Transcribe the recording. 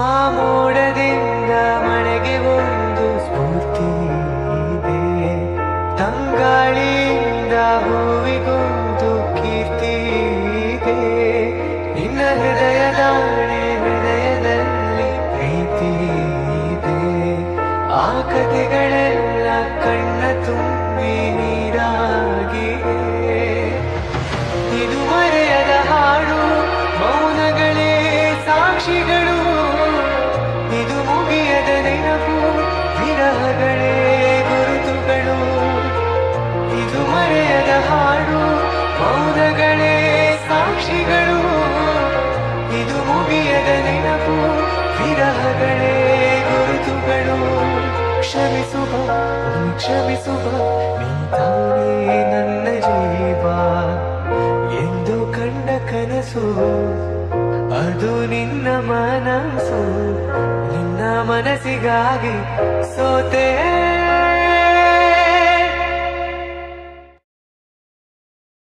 ಆ ಮೋಡದಿಂದ ಮಳೆಗೆ ಒಂದು ಸ್ಫೂರ್ತಿ ಇದೆ, ತಂಗಾಳಿಯಿಂದ ಹೂವಿಗೊಂದು ಕೀರ್ತಿ ಇದೆ. ನಿನ್ನ ಹೃದಯದಾಣೆ ಹೃದಯದಲ್ಲಿ ಪ್ರೀತಿ ಇದೆ. ಆ ಕಥೆಗಳೆಲ್ಲ ಕಣ್ಣ ತುಂಬಿ ನೀರಾಗಿದೆ. ಇದು ಮರೆಯದ ಹಾಡು, ಮೌನಗಳೇ ಸಾಕ್ಷಿಗಳು. ಇದು ಮುಗಿಯದ ನೆನಪು, ವಿರಹಗಳೇ ಗುರುತುಗಳು. ಇದು ಮರೆಯದ ಹಾಡು, ಮೌನಗಳೇ ಸಾಕ್ಷಿಗಳು. ಇದು ಮುಗಿಯದ ನೆನಪು, ವಿರಹಗಳೇ ಗುರುತುಗಳು. ಕ್ಷಮಿಸುವ ಕ್ಷಮಿಸುವ, ನೀ ತಾನೇ ನನ್ನ ಜೀವ ಎಂದು ಕಂಡ ಕನಸು. ಅದು ನಿನ್ನ ಮನಸ್ಸು, ನಿನ್ನ ಮನಸ್ಸಿಗಾಗಿ ಸೋತೆ.